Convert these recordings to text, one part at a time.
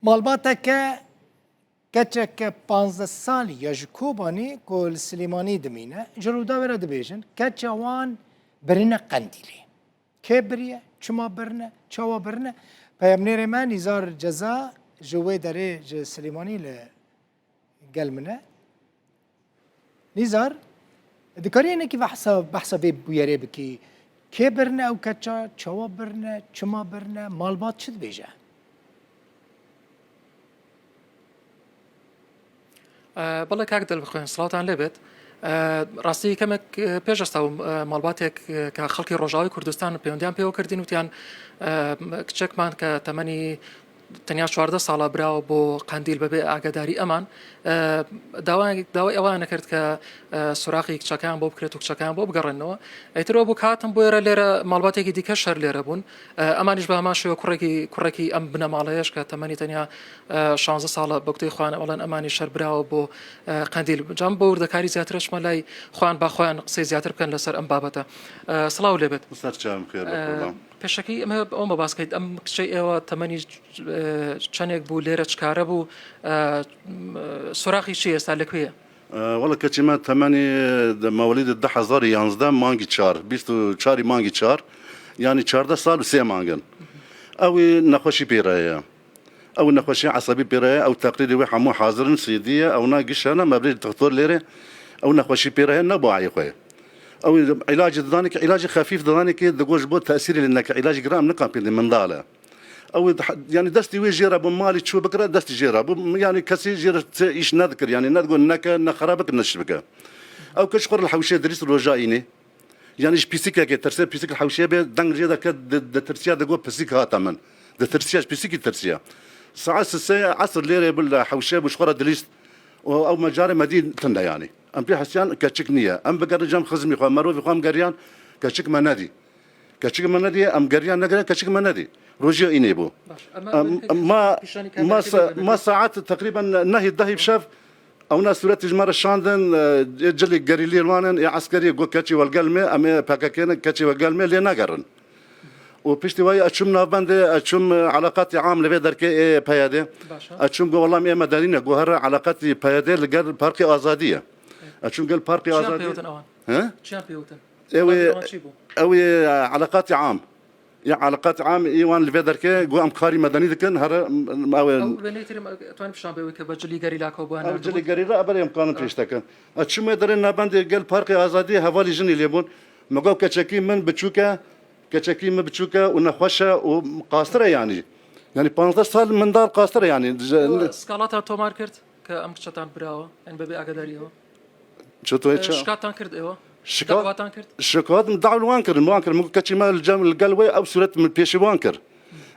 مالباتك كتشك 15 سالي يا جكوباني كل سليماني دمينة جرودا ورا دبيجن كتشوان برنا قنديلي كبرية شما برنا شوا برنا پیامنیر من نزار جزا جوه داره سليماني ل قلمنا نزار ذكري انك بحث بيري بكي كبرنا او كتشا شوا برنا شما برنا مالبات شد بيجه بەڵێ کاک دەڵبخۆین سڵاتان لێبێت ڕاستی کەمێک پێشستا و ماڵباتێک کە خەڵکی ڕۆژاوی کوردستان پەیوەندیان پێوە کردین وتیان کچێکمان کە تەمەنی تەنیا 14 ساڵە براوە بۆ قەندیل بەبێ ئاگاداری ئەمان داوای ئەوان نەکرد کە سوراخی کچەکان بۆ بکرێت و کچەکان بۆ بگەڕێنەوە ئەیترەوە بوو کاتم بۆ ئێرە لێرە ماڵباتێکی دیکە شەر لێرە بوون ئەمانیش بە هەمان شێوە کوڕێکی ئەم بنەماڵەیەش کە تەمەنی تەنیا 16 ساڵە بە گوتەی خوان ئەوڵەن ئەمانی شەر براوە بۆ قەندیل جام بۆ وردەکاری زیاترشمە لای خوان با خۆیان قسەی زیاتر بکەن لەسەر ئەم بابەتە سڵاو لێبێت پێشەکەی ئەمە ئەومە باسکەیت ئەم کچەی ئێوە تەمەنی چەندێک بوو لێرە چکارە بوو سوراخی چی ئێستا لەکوێیە والله كتشما ثماني مواليد 10,000 يانزدا مانجي تشار بيستو تشاري مانجي تشار يعني 14 سال وسي مانجن او نخوشي بيرايا او نخوشي عصبي بيرايا او تقريري وي حمو حاضر سيديه او ناقش انا ما بريد دكتور ليري او نخوشي بيرايا نبو عيقوي او علاج ذلك علاج خفيف ذلك دقوش بو تاثيري لانك علاج جرام نقام من ضاله او يعني دستي وي جيرا بمالي تشو بكره دستي جيرا يعني كسي جيرا ايش نذكر يعني نقول انك خرابك نشبك او كشخر الحوشيه دريس رجائيني يعني ايش بيسيكا كي ترسي بيسيك الحوشيه دنج جيدا كد ترسيا دغو بيسيك هاتمن د ترسيا بيسيك ترسيا ساعات الساعه عصر ليره بالحوشيه بشخره دريس او مجاري مدينه تندا يعني ام بي حسيان كتشكنيه ام بقر جام خزمي خو مروي خو قريان كتشك منادي كتشك منادي ام قريان نقرا كتشك منادي روجيا إنيبو ما ساعات تقريبا نهي الدهي بشاف او ناس سورة جمار الشاندن جلي قريلي الوانن يا عسكري جو كاتشي والقلمه ام باكاكين كاتشي والقلمه اللي ناقرن وبيشتي واي اشم نافبند اشم علاقات عامله في دركي بياده اشم والله ما مدارين جوهر علاقات بياده لقال باركي ازاديه اشم قال باركي ازاديه ها اوي علاقات عام يا علاقات عام ايوان الفيدركي جو ام كاري مدني ذكن هر او بنيتر توان بشام بيو كبجلي غري لاكو بوانا بجلي غري لا ابر امكان بيشتك اتشم درنا بند قال بارك ازادي هوالي جني ليبون مقو كتشكي من بتشوكا كتشكي من بتشوكا ونخوشه وقاصره يعني 15 سال من دار قاصره يعني سكالات تو ماركت كام كشتان براوا ان ببي اقدريو شتو شكاتان كرد ايوه شكوات من دعوة وانكر ممكن كتشي ما القلوي او صورة من بيشي وانكر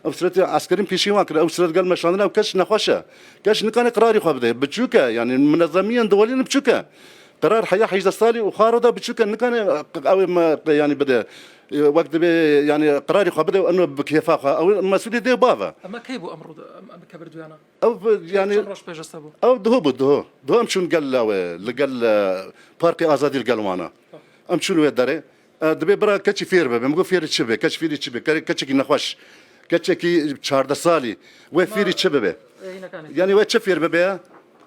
او صورة عسكريين بيشي وانكر او صورة قال مشاندنا وكش نخوشة كش نكان قراري خو بده بتشوكا يعني منظميا دوليا بتشوكا قرار حياة حيز الصالي وخارضة بتشوكا نكان او ما يعني بده وقت يعني قراري خو بده انه بكيفاخه او مسؤولية دي بابا اما كيبو امر كبر ديانا او يعني او دهو امشون قال باركي ازادي القلوانا امشون وداري دبي برا كتشي فير بمقو فير تشبه كتش فير تشبه كتشي نخوش كتشي 14 سالي وي فير تشبه يعني وي تشفير ببي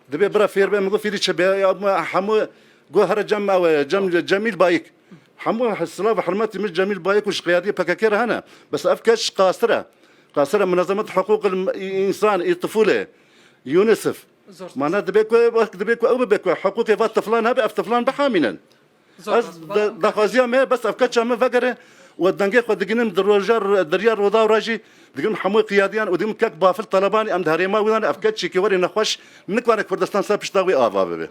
دبي برا فير بمقو فير تشبه حمو جو هر جم جميل بايك حمو الصلاه حرمتي مش جميل بايك وش قياديه بكاكير هنا بس افكش قاصره منظمه حقوق الانسان الطفوله يونسف معناها دبيكو او بيكو حقوق الطفلان هبه طفلان بحاملا دخازيا ما بس افكتش ما فكره ودنجي خد دقنم دريار وضا وراجي دقنم حموي قياديان ودقنم كاك بافل طلباني ام دهريما وذان افكتش كي وري نخوش نكوان كردستان سابش داوي افا بي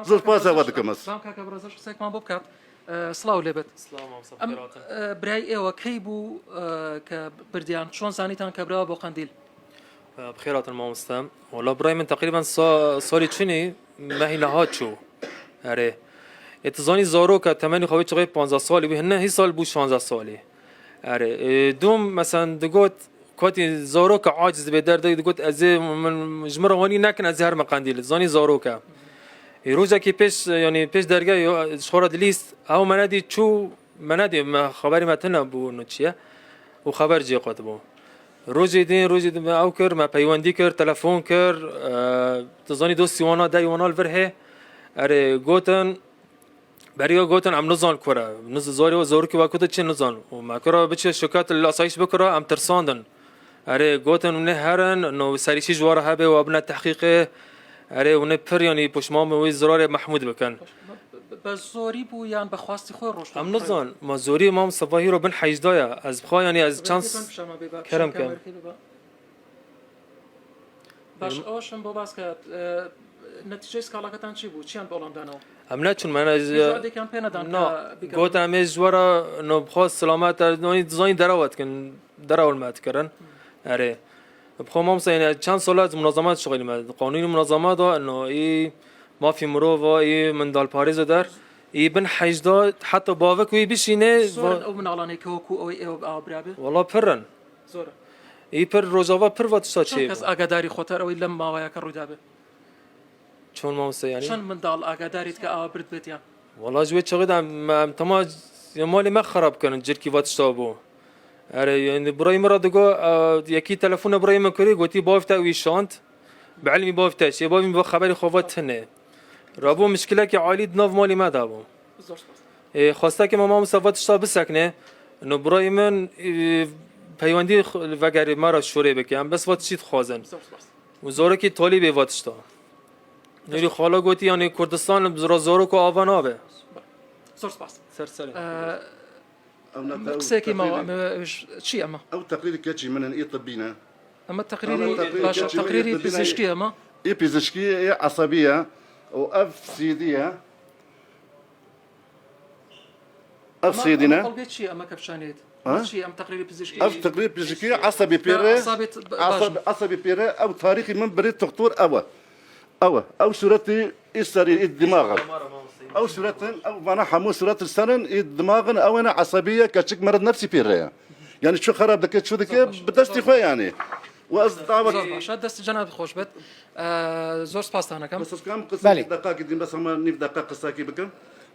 زور باز ودكم اس سلام كاك برازر سيك ما بوبكات سلاو لبت سلام وصفيرات براي ايوا كيبو كبرديان شلون زانيتان كبرا بو قنديل بخيرات المستم والله براي من تقريبا صالي تشني ما هي لهاتشو اره اتزانی زارو که تمنی خوابی چقدر 15 سالی بود نه هی سال بود 16 سالی اره دوم مثلا دگوت کاتی زارو که عاجز به درد دگوت از من جمروانی نکن از هر مقندیل زانی زارو که روزا کی پیش یعنی پیش درگاه شخورا دلیست او مندی چو مندی خبری متن بو نچیه و خبر جی قط بو روزی دین او کر ما پیوندی کر تلفن کر تزانی دوستی وانا دای وانا الوره اره گوتن بریا گوتن ام نزان کرا زاری و زور کی وقت چه نزان و ما کرا بچه شکات الاسایش بکرا ام ترساندن اره گوتن نه هرن نو سریشی جوار هبه و ابن تحقیق اره ونه پر یعنی پشمام و زرار محمود بکن بە زۆری بوو یان بەخواستی خۆی ڕۆژ ام نزان ما زوری مام صفاهی رو بن حیجدایا از بخوا یعنی از چانس کرم کن باش ئەوشم بۆ باس کە نەتیجەی سکاڵەکەتان چی بوو چیان بەڵامدانەوە ام نه چون من از هیچ پێ نەدان نه گوت ام جوارا نو بخوا سلامت نو زاین دراوت کن دراول مات کردن اره بخوا مام یعنی چند سال از منظمات شغلی ما قانون منظمات انه ای مافی مرو و ای مندال پاریز در ای بن حجدا حتی باوک وی بشینه زۆر ئەو مناڵانەی کەوەکو ئەوەی ئێوە ئاوبرابێ والله پرن زۆرە ای پر روزاوا پر وات شتا چەند چی کەس ئاگاداری خۆتەر ئەوەی لەم ماوەیە کە ڕوویدابێ چون مام یعنی چەند منداڵ ئاگاداریت کە ئاوا برد بێتیان والله جوی چقدر تمام مالی ما خراب کنن جرکی وات شتا بو اره يعني براي مرة دقو يكي تلفون براي ما كوري قلتي بافتا ويشانت بعلمي بافتا شي بافي بخبري خوات هنا رابو مشكلة كي عالي دناف مالي ما دابو زۆر سپاس خواسته که ماما مصفات شتا بسکنه انه برای من پیوندی وگری مرا شوره بکنم بس وات چیت خوازن زۆر سپاس و زوره کی تالی به وات شتا یعنی خالا گوتی یعنی کردستان زورا زورو کو آوان آبه زۆر سپاس سر قسێکی ماوە چی ئەمە او تقرير كاتشي من اي طبينا ئەمە تقریری باشە تقریری پزیشکی ئەمە اي بيزشكيه اي عصبيه واف سيديه اف سيدنا بەڵگەی چی ئەمە کە بشانێت چی ئەم تقریری پزیشکی اف تقرير بيزشكيه عصبي بيري عصبي بيري او تاريخي من بريد دكتور او صورتي استري الدماغ او صورة او معناها حمو صورة السنن الدماغ او انا عصبيه كشك مرض نفسي بيري يعني شو خراب دكت شو دكت بدستي خويا يعني زۆر باشە دەستی جەناب خۆش بێت زۆر سپاستانەکەم بس كم قصة بله. دقائق دين بس ما نيف دقائق قصة كي بكم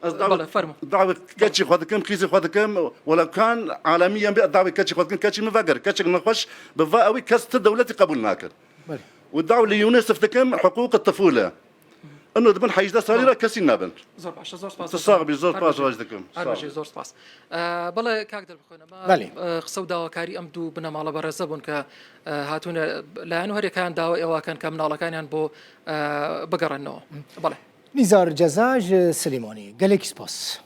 بله، فرمو. دعوة كاتشي خدكم كيزي خدكم ولا كان عالميا دعوة كاتشي خدكم كاتشي مفقر كاتشي نخش بفاوي كاست دولتي قبول ناكر بله. والدعوة ليونيسف تكم حقوق الطفولة انه دبن حيجدا صاريرا كاسين نابن زۆر باشە زۆر سپاس تصاغبي زور باش راجدكم هەربەشێ زۆر سپاس بەڵێ کاک دەربخۆینەمە بەڵێ. قسە و داواکاری ئەم دوو بنەماڵە بەڕێزە بوون کە هاتوونە لایەن هەرێکیان داوا ئێواکەن کە مناڵەکانیان بۆ بگەڕێنەوە بەڵێ نزار جزاج سليماني قالك سباس